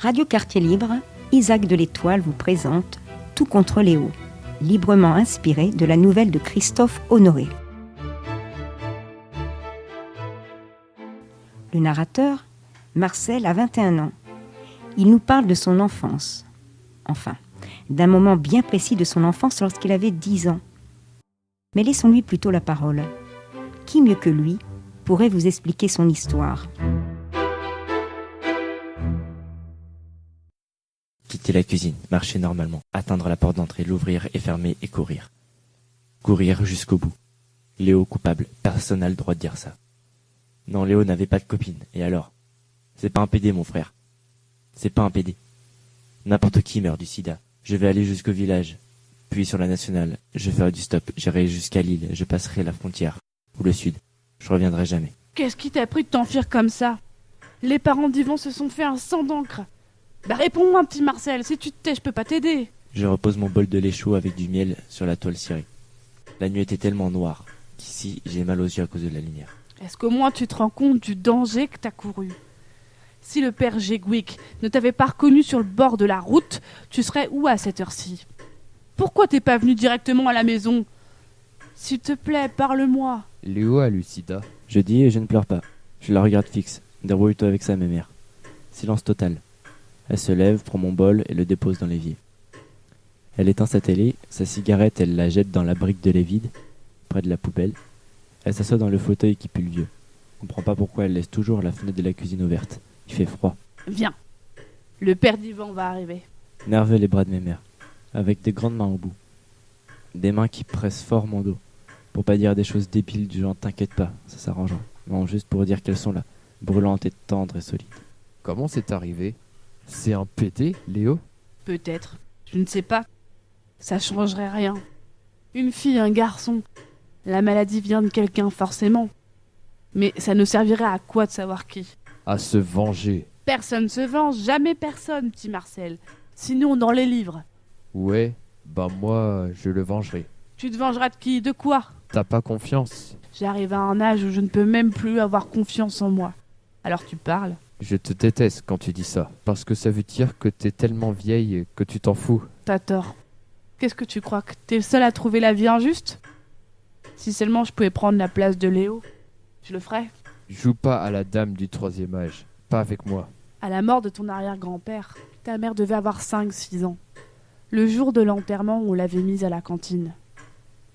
Radio Quartier Libre, Isaac de l'Étoile vous présente Tout contre Léo, librement inspiré de la nouvelle de Christophe Honoré. Le narrateur, Marcel, a 21 ans. Il nous parle de son enfance. Enfin, d'un moment bien précis de son enfance lorsqu'il avait 10 ans. Mais laissons-lui plutôt la parole. Qui mieux que lui pourrait vous expliquer son histoire ? Quitter la cuisine, marcher normalement, atteindre la porte d'entrée, l'ouvrir et fermer et courir. Courir jusqu'au bout. Léo coupable, personne n'a le droit de dire ça. Non, Léo n'avait pas de copine, et alors ? C'est pas un PD, mon frère. C'est pas un PD. N'importe qui meurt du sida. Je vais aller jusqu'au village, puis sur la nationale. Je ferai du stop, j'irai jusqu'à Lille, je passerai la frontière, ou le sud. Je reviendrai jamais. Qu'est-ce qui t'a pris de t'enfuir comme ça ? Les parents d'Yvon se sont fait un sang d'encre. Bah réponds-moi, petit Marcel, si tu te tais, je peux pas t'aider. Je repose mon bol de lait chaud avec du miel sur la toile cirée. La nuit était tellement noire qu'ici j'ai mal aux yeux à cause de la lumière. Est-ce qu'au moins tu te rends compte du danger que t'as couru ? Si le père Jegwick ne t'avait pas reconnu sur le bord de la route, tu serais où à cette heure-ci ? Pourquoi t'es pas venu directement à la maison ? S'il te plaît, parle-moi. Léo a le sida. Je dis et je ne pleure pas. Je la regarde fixe. Débrouille-toi avec ça, mémère. Silence total. Elle se lève, prend mon bol et le dépose dans l'évier. Elle éteint sa télé, sa cigarette, elle la jette dans la brique de lait vide, près de la poubelle. Elle s'assoit dans le fauteuil qui pue le vieux. Je comprends pas pourquoi elle laisse toujours la fenêtre de la cuisine ouverte. Il fait froid. Viens. Le père d'Yvan va arriver. Nerveux les bras de mémère, avec des grandes mains au bout. Des mains qui pressent fort mon dos. Pour pas dire des choses débiles du genre t'inquiète pas, ça s'arrangera. Non, juste pour dire qu'elles sont là, brûlantes et tendres et solides. Comment c'est arrivé ? C'est un PD, Léo ? Peut-être. Je ne sais pas. Ça changerait rien. Une fille, un garçon. La maladie vient de quelqu'un, forcément. Mais ça ne servirait à quoi de savoir qui ? À se venger. Personne se venge, jamais personne, petit Marcel. Sinon, dans les livres. Ouais, bah moi, je le vengerai. Tu te vengeras de qui ? De quoi ? T'as pas confiance ? J'arrive à un âge où je ne peux même plus avoir confiance en moi. Alors tu parles ? Je te déteste quand tu dis ça, parce que ça veut dire que t'es tellement vieille que tu t'en fous. T'as tort. Qu'est-ce que tu crois ? Que t'es le seul à trouver la vie injuste ? Si seulement je pouvais prendre la place de Léo, je le ferais. Joue pas à la dame du 3e âge, pas avec moi. À la mort de ton arrière-grand-père, ta mère devait avoir 5-6 ans. Le jour de l'enterrement, on l'avait mise à la cantine.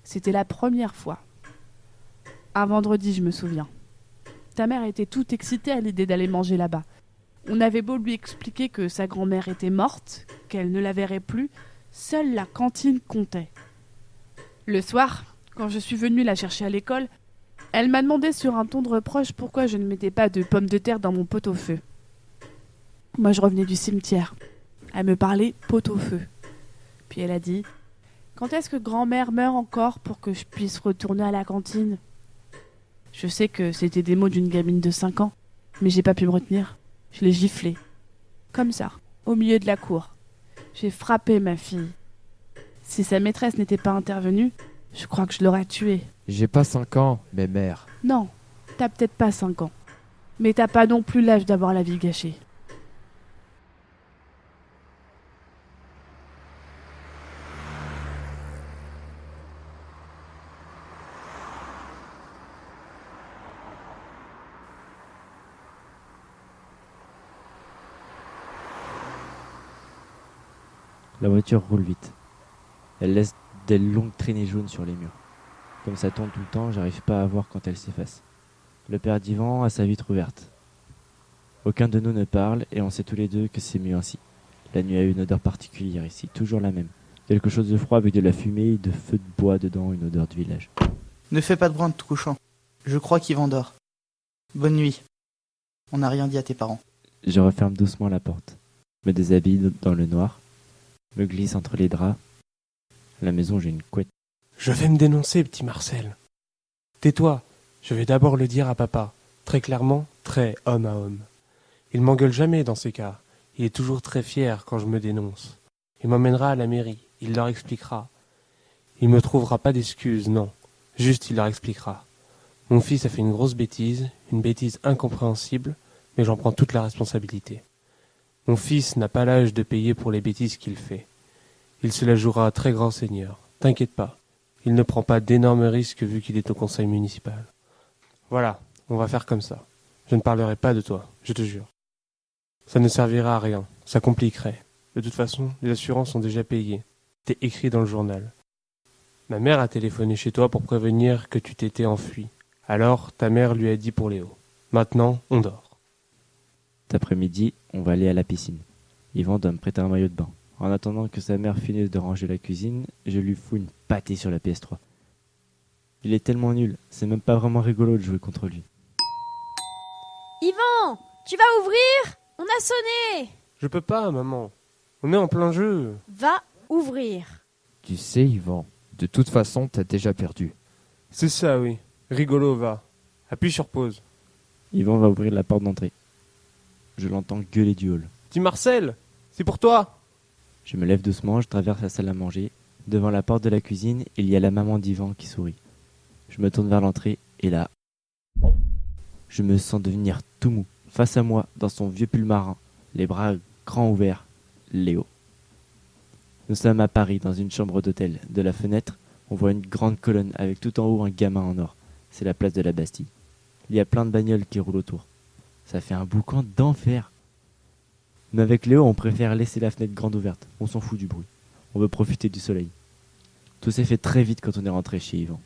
C'était la première fois. Un vendredi, je me souviens. Ta mère était toute excitée à l'idée d'aller manger là-bas. On avait beau lui expliquer que sa grand-mère était morte, qu'elle ne la verrait plus, seule la cantine comptait. Le soir, quand je suis venue la chercher à l'école, elle m'a demandé sur un ton de reproche pourquoi je ne mettais pas de pommes de terre dans mon pot-au-feu. Moi, je revenais du cimetière. Elle me parlait pot-au-feu. Puis elle a dit « Quand est-ce que grand-mère meurt encore pour que je puisse retourner à la cantine ?» Je sais que c'était des mots d'une gamine de 5 ans, mais j'ai pas pu me retenir. Je l'ai giflé. Comme ça, au milieu de la cour. J'ai frappé ma fille. Si sa maîtresse n'était pas intervenue, je crois que je l'aurais tuée. J'ai pas 5 ans, mais mère. Non, t'as peut-être pas 5 ans. Mais t'as pas non plus l'âge d'avoir la vie gâchée. La voiture roule vite. Elle laisse des longues traînées jaunes sur les murs. Comme ça tourne tout le temps, j'arrive pas à voir quand elle s'efface. Le père d'Yvan a sa vitre ouverte. Aucun de nous ne parle et on sait tous les deux que c'est mieux ainsi. La nuit a une odeur particulière ici, toujours la même. Quelque chose de froid avec de la fumée et de feu de bois dedans, une odeur de village. Ne fais pas de bruit en te couchant. Je crois qu'Yvan dort. Bonne nuit. On n'a rien dit à tes parents. Je referme doucement la porte, me déshabille dans le noir, me glisse entre les draps. À la maison, j'ai une couette. Je vais me dénoncer, petit Marcel. Tais-toi, je vais d'abord le dire à papa, très clairement, très homme à homme. Il m'engueule jamais dans ces cas. Il est toujours très fier quand je me dénonce. Il m'emmènera à la mairie, il leur expliquera. Il me trouvera pas d'excuses, non. Juste il leur expliquera. Mon fils a fait une grosse bêtise, une bêtise incompréhensible, mais j'en prends toute la responsabilité. Mon fils n'a pas l'âge de payer pour les bêtises qu'il fait. Il se la jouera à très grand seigneur. T'inquiète pas. Il ne prend pas d'énormes risques vu qu'il est au conseil municipal. Voilà, on va faire comme ça. Je ne parlerai pas de toi, je te jure. Ça ne servira à rien, ça compliquerait. De toute façon, les assurances sont déjà payées. C'est écrit dans le journal. Ma mère a téléphoné chez toi pour prévenir que tu t'étais enfui. Alors, ta mère lui a dit pour Léo. Maintenant, on dort. Cet après-midi, on va aller à la piscine. Yvan doit me prêter un maillot de bain. En attendant que sa mère finisse de ranger la cuisine, je lui fous une pâtée sur la PS3. Il est tellement nul, c'est même pas vraiment rigolo de jouer contre lui. Yvan, tu vas ouvrir? On a sonné. Je peux pas, maman. On est en plein jeu. Va ouvrir. Tu sais, Yvan, de toute façon, t'as déjà perdu. C'est ça, oui. Rigolo, va. Appuie sur pause. Yvan va ouvrir la porte d'entrée. Je l'entends gueuler du hall. Dis Marcel, c'est pour toi. Je me lève doucement, je traverse la salle à manger. Devant la porte de la cuisine, il y a la maman d'Yvan qui sourit. Je me tourne vers l'entrée et là, je me sens devenir tout mou. Face à moi, dans son vieux pull marin, les bras grands ouverts, Léo. Nous sommes à Paris, dans une chambre d'hôtel. De la fenêtre, on voit une grande colonne avec tout en haut un gamin en or. C'est la place de la Bastille. Il y a plein de bagnoles qui roulent autour. Ça fait un boucan d'enfer. Mais avec Léo, on préfère laisser la fenêtre grande ouverte. On s'en fout du bruit. On veut profiter du soleil. Tout s'est fait très vite quand on est rentré chez Yvan.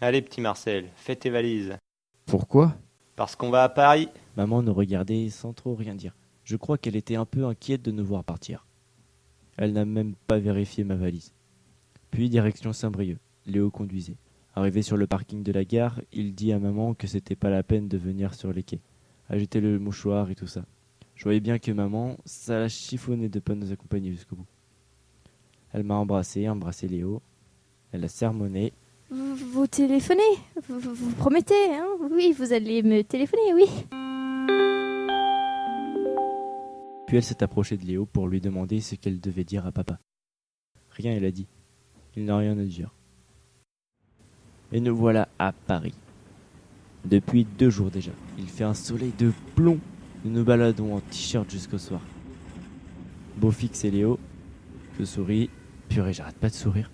Allez, petit Marcel, fais tes valises. Pourquoi? Parce qu'on va à Paris. Maman nous regardait sans trop rien dire. Je crois qu'elle était un peu inquiète de nous voir partir. Elle n'a même pas vérifié ma valise. Puis direction Saint-Brieuc. Léo conduisait. Arrivé sur le parking de la gare, il dit à maman que c'était pas la peine de venir sur les quais. Agiter le mouchoir et tout ça. Je voyais bien que maman, ça la chiffonnait de pas nous accompagner jusqu'au bout. Elle m'a embrassé Léo. Elle a sermonné. Vous téléphonez? Vous promettez, hein? Oui, vous allez me téléphoner, oui. Puis elle s'est approchée de Léo pour lui demander ce qu'elle devait dire à papa. Rien, elle a dit. Il n'a rien à dire. Et nous voilà à Paris. Depuis 2 jours déjà. Il fait un soleil de plomb. Nous nous baladons en t-shirt jusqu'au soir. Beaufix et Léo. Je souris. Purée, j'arrête pas de sourire.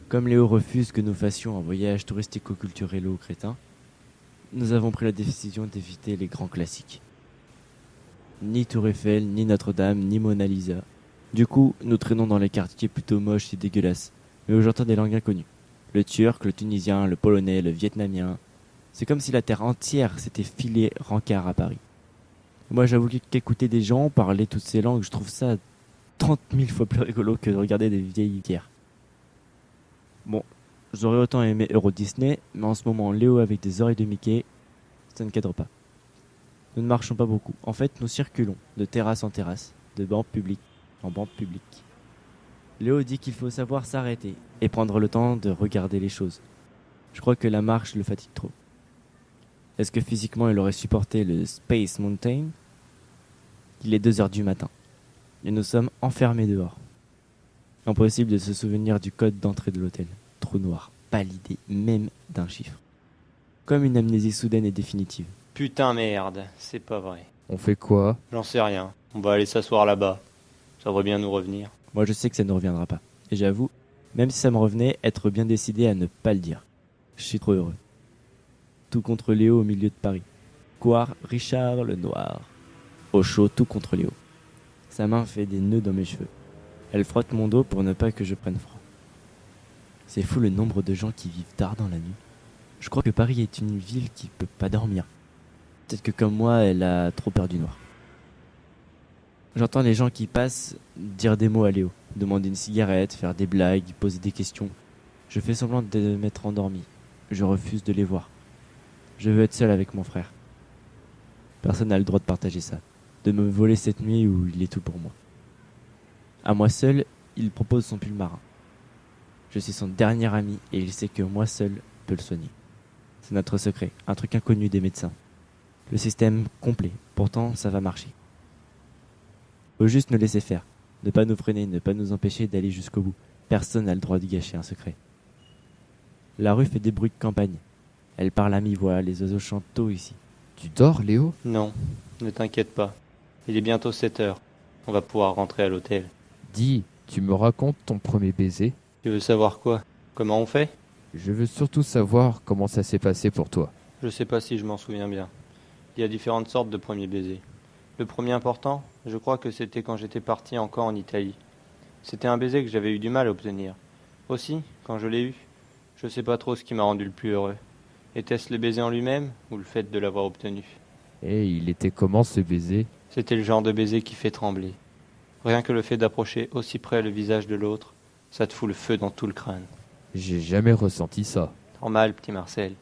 Comme Léo refuse que nous fassions un voyage touristico-culturel au crétin, nous avons pris la décision d'éviter les grands classiques. Ni Tour Eiffel, ni Notre-Dame, ni Mona Lisa. Du coup, nous traînons dans les quartiers plutôt moches et dégueulasses, mais où j'entends des langues inconnues. Le turc, le tunisien, le polonais, le vietnamien. C'est comme si la terre entière s'était filée rencard à Paris. Moi, j'avoue qu'écouter des gens parler toutes ces langues, je trouve ça 30 000 fois plus rigolo que de regarder des vieilles pierres. Bon, j'aurais autant aimé Euro Disney, mais en ce moment, Léo avec des oreilles de Mickey, ça ne cadre pas. Nous ne marchons pas beaucoup. En fait, nous circulons de terrasse en terrasse, de banc public en banc public. Léo dit qu'il faut savoir s'arrêter et prendre le temps de regarder les choses. Je crois que la marche le fatigue trop. Est-ce que physiquement il aurait supporté le Space Mountain? Il est 2h du matin et nous sommes enfermés dehors. Impossible de se souvenir du code d'entrée de l'hôtel. Trou noir, pas l'idée même d'un chiffre. Comme une amnésie soudaine et définitive. Putain merde, c'est pas vrai. On fait quoi? J'en sais rien. On va aller s'asseoir là-bas. Ça devrait bien nous revenir. Moi je sais que ça ne reviendra pas. Et j'avoue, même si ça me revenait, être bien décidé à ne pas le dire. Je suis trop heureux. Tout contre Léo au milieu de Paris. Square Richard le Noir. Au chaud, tout contre Léo. Sa main fait des nœuds dans mes cheveux. Elle frotte mon dos pour ne pas que je prenne froid. C'est fou le nombre de gens qui vivent tard dans la nuit. Je crois que Paris est une ville qui peut pas dormir. Peut-être que comme moi, elle a trop peur du noir. J'entends les gens qui passent dire des mots à Léo, demander une cigarette, faire des blagues, poser des questions. Je fais semblant de m'être endormi. Je refuse de les voir. Je veux être seul avec mon frère. Personne n'a le droit de partager ça, de me voler cette nuit où il est tout pour moi. À moi seul, il propose son pull marin. Je suis son dernier ami et il sait que moi seul peux le soigner. C'est notre secret, un truc inconnu des médecins. Le système complet, pourtant ça va marcher. Faut juste nous laisser faire, ne pas nous freiner, ne pas nous empêcher d'aller jusqu'au bout. Personne n'a le droit de gâcher un secret. La rue fait des bruits de campagne. Elle parle à mi-voix, les oiseaux chantent tôt ici. Tu dors, Léo? Non, ne t'inquiète pas. Il est bientôt 7 heures. On va pouvoir rentrer à l'hôtel. Dis, tu me racontes ton premier baiser? Tu veux savoir quoi? Comment on fait? Je veux surtout savoir comment ça s'est passé pour toi. Je sais pas si je m'en souviens bien. Il y a différentes sortes de premiers baisers. Le premier important, je crois que c'était quand j'étais parti encore en Italie. C'était un baiser que j'avais eu du mal à obtenir. Aussi, quand je l'ai eu, je sais pas trop ce qui m'a rendu le plus heureux. Était-ce le baiser en lui-même ou le fait de l'avoir obtenu? Et il était comment ce baiser? C'était le genre de baiser qui fait trembler. Rien que le fait d'approcher aussi près le visage de l'autre, ça te fout le feu dans tout le crâne. J'ai jamais ressenti ça. Normal, petit Marcel.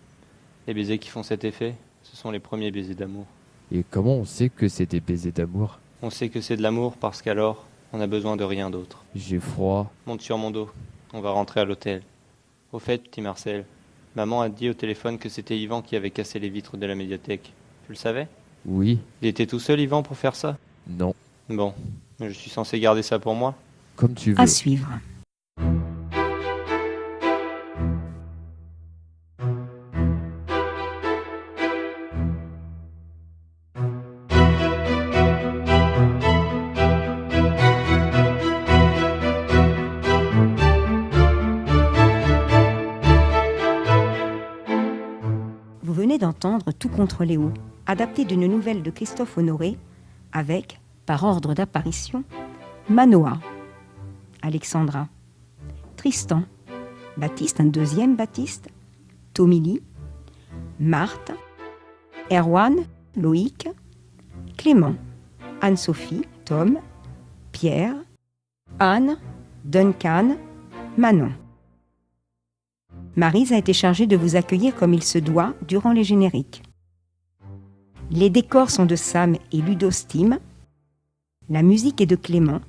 Les baisers qui font cet effet, ce sont les premiers baisers d'amour. Et comment on sait que c'est des baisers d'amour? On sait que c'est de l'amour parce qu'alors, on n'a besoin de rien d'autre. J'ai froid. Monte sur mon dos, on va rentrer à l'hôtel. Au fait, petit Marcel, maman a dit au téléphone que c'était Yvan qui avait cassé les vitres de la médiathèque. Tu le savais? Oui, Il était tout seul, Yvan, pour faire ça? non, Bon, je suis censé garder ça pour moi? comme tu veux. À suivre. Vous venez d'entendre Tout contre Léo, adapté d'une nouvelle de Christophe Honoré, avec, par ordre d'apparition, Manoa, Alexandra, Tristan, Baptiste, un deuxième Baptiste, Tomili, Marthe, Erwan, Loïc, Clément, Anne-Sophie, Tom, Pierre, Anne, Duncan, Manon. Maryse a été chargée de vous accueillir comme il se doit durant les génériques. Les décors sont de Sam et Ludo Steam. La musique est de Clément.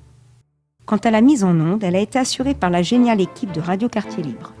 Quant à la mise en onde, elle a été assurée par la géniale équipe de Radio Quartier Libre.